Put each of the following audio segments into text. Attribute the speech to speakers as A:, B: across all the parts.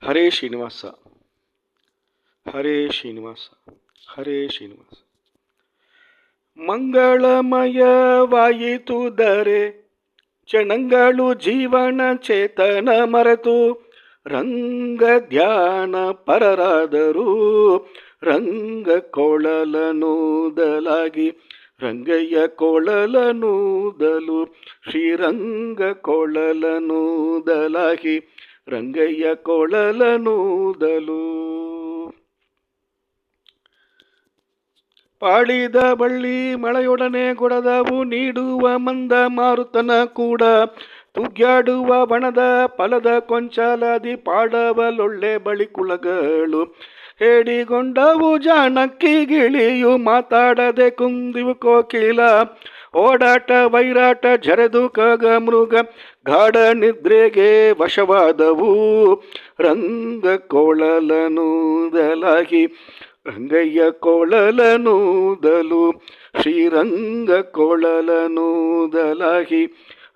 A: ಹರೇ ಶ್ರೀನಿವಾಸ, ಹರೇ ಶ್ರೀನಿವಾಸ, ಹರೇ ಶ್ರೀನಿವಾಸ. ಮಂಗಳಮಯವಾಯಿತು ದರೆ ಕ್ಷಣಗಳು ಜೀವನ ಚೇತನ ಮರೆತು ರಂಗ ಧ್ಯಾನ ಪರರಾದರು. ರಂಗ ಕೊಳಲನೂದಲಾಗಿ ರಂಗಯ್ಯ ಕೊಳಲನೂದಲು, ಶ್ರೀರಂಗ ಕೊಳಲನೂದಲಾಗಿ ರಂಗಯ್ಯ ಕೊಳಲನೂದಲು. ಪಾಳಿದ ಬಳ್ಳಿ ಮಳೆಯೊಡನೆ ಗೊಡದವು ನೀಡುವ ಮಂದ ಮಾರುತನ ಕೂಡ, ತುಗ್ಗಾಡುವ ಬಣದ ಫಲದ ಕೊಂಚಲಾದಿ ಪಾಡವಲೊಳ್ಳೆ ಬಳಿ ಕುಳಗಳು. ಹೇಡಿಗೊಂಡವು ಜಾನಕ್ಕಿ ಗಿಳಿಯು ಮಾತಾಡದೆ ಕುಂದಿವು ಕೋಕಿಲ, ಓಡಾಟ ವೈರಾಟ ಜರೆದು ಕಗ ಮೃಗ ಗಾಢ ನಿದ್ರೆಗೆ ವಶವಾದವು. ರಂಗ ಕೊಳಲನೂದಲಾಗಿ ರಂಗಯ್ಯ ಕೊಳಲನೂದಲು, ಶ್ರೀರಂಗ ಕೊಳಲನೂದಲಾಗಿ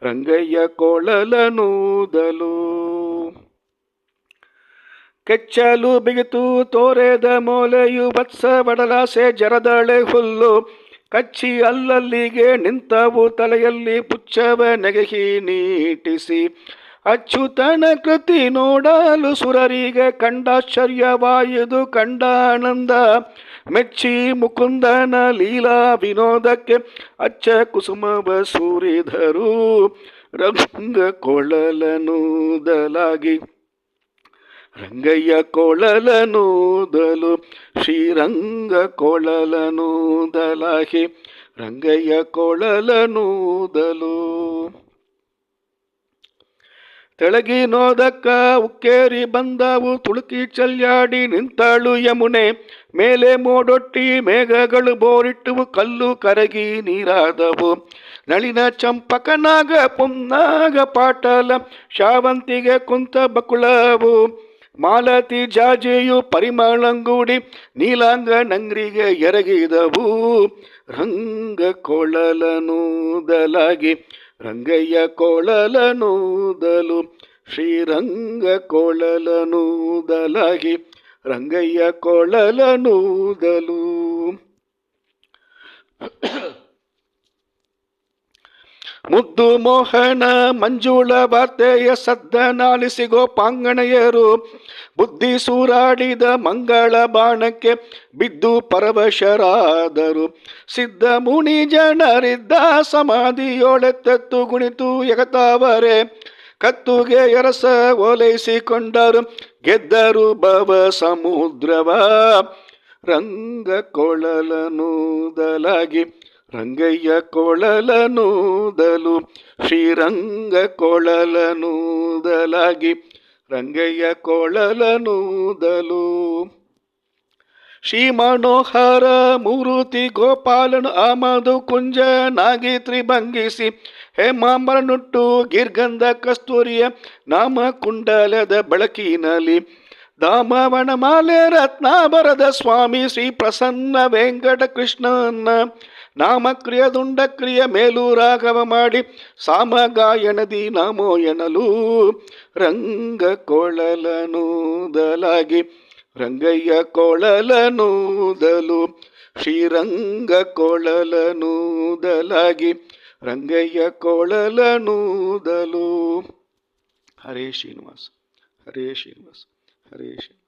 A: ರಂಗಯ್ಯ ಕೊಳಲನೂದಲು. ಕೆಚ್ಚಲು ಬಿಗಿತು ತೋರೆದ ಮೋಲೆಯು ವತ್ಸ ಬಡಲಾಸೆ ಜರದಳೆ ಹುಲ್ಲು, ಕಚ್ಚಿ ಅಲ್ಲಲ್ಲಿಗೆ ನಿಂತವು ತಲೆಯಲ್ಲಿ ಪುಚ್ಚವ ನೆಗೆಹಿ ನೀಟಿಸಿ. ಅಚ್ಯುತನ ಕೃತಿ ನೋಡಲು ಸುರರಿಗೆ ಕಂಡಾಶ್ಚರ್ಯವಾಯುದು ಕಂಡಾನಂದ, ಮೆಚ್ಚಿ ಮುಕುಂದನ ಲೀಲಾ ವಿನೋದಕ್ಕೆ ಅಚ್ಚ ಕುಸುಮವ ಸೂರಿದರು. ರಂಗ ಕೊಳಲನೂದಲಾಗಿ ರಂಗಯ್ಯ ಕೊಳಲನೂದಲು, ಶ್ರೀರಂಗ ಕೊಳಲನೂದಲಾಗಿ ರಂಗಯ್ಯ ಕೊಳಲನೂದಲು. ತೆಳಗಿನೋದಕ್ಕ ಉಕ್ಕೇರಿ ಬಂದವು ತುಳುಕಿ ಚಲ್ಯಾಡಿ ನಿಂತಳು ಯಮುನೆ, ಮೇಲೆ ಮೋಡೊಟ್ಟಿ ಮೇಘಗಳು ಬೋರಿಟ್ಟುವು ಕಲ್ಲು ಕರಗಿ ನೀರಾದವು. ನಳಿನ ಚಂಪಕನಾಗ ಪುನ್ನಾಗ ಪಾಟಲ ಶಾವಂತಿಗೆ ಕುಂತ ಬಕುಳವು, ಮಾಲತಿ ಜಾಜಿಯು ಪರಿಮಳಂಗೂಡಿ ನೀಲಾಂಗ ನಂಗ್ರಿಗೆ ಎರಗಿದವು. ರಂಗ ಕೊಳಲನೂದಲಾಗಿ ರಂಗಯ್ಯ ಕೊಳಲನೂದಲು, ಶ್ರೀರಂಗ ಕೊಳಲನೂದಲಾಗಿ ರಂಗಯ್ಯ ಕೊಳಲನೂದಲು. ಮುದ್ದು ಮೋಹನ ಮಂಜುಳ ವಾರ್ತೆಯ ಸದ್ದನಾಲಿಸಿ ಗೋಪಾಂಗಣೆಯರು, ಬುದ್ಧಿ ಸೂರಾಡಿದ ಮಂಗಳ ಬಾಣಕ್ಕೆ ಬಿದ್ದು ಪರವಶರಾದರು. ಸಿದ್ಧ ಮುನಿ ಜನರಿದ್ದ ಸಮಾಧಿಯೊಳೆತ್ತೆತ್ತು ಗುಣಿತು ಎಗತಾವರೆ, ಕತ್ತುಗೆ ಎರಸ ಓಲೈಸಿಕೊಂಡರು ಗೆದ್ದರು ಭವ ಸಮುದ್ರವ. ರಂಗ ಕೊಳಲನೂದಲಾಗಿ ರಂಗಯ್ಯ ಕೊಳಲನೂದಲು, ಶ್ರೀರಂಗ ಕೊಳಲನೂದಲಾಗಿ ರಂಗಯ್ಯ ಕೊಳಲನೂದಲು. ಶ್ರೀ ಮನೋಹರ ಮೂರುತಿ ಗೋಪಾಲನು ಆಮದು ಕುಂಜನಾಗಿ ತ್ರಿಭಂಗಿಸಿ, ಹೇಮಾಂಬರನುಟ್ಟು ಗಿರ್ಗಂಧ ಕಸ್ತೂರಿಯ ನಾಮ ಕುಂಡಲದ ಬೆಳಕಿನಲ್ಲಿ, ದಾಮವನ ಮಾಲೆ ರತ್ನಾಭರದ ಸ್ವಾಮಿ ಶ್ರೀ ಪ್ರಸನ್ನ ವೆಂಕಟ ಕೃಷ್ಣನ ನಾಮಕ್ರಿಯ ದುಂಡಕ್ರಿಯ ಮೇಲೂ ರಾಘವ ಮಾಡಿ ಸಾಮಗಾಯನದಿ ನಾಮೋ ಎನಲು. ರಂಗ ಕೊಳಲನೂದಲಾಗಿ ರಂಗಯ್ಯ ಕೊಳಲನೂದಲು, ಶ್ರೀರಂಗ ಕೊಳಲನೂದಲಾಗಿ ರಂಗಯ್ಯ ಕೊಳಲನೂದಲು. ಹರೇ ಶ್ರೀನಿವಾಸ, ಹರೇ ಶ್ರೀನಿವಾಸ, ಹರೇ ಶ್ರೀನಿವಾಸ.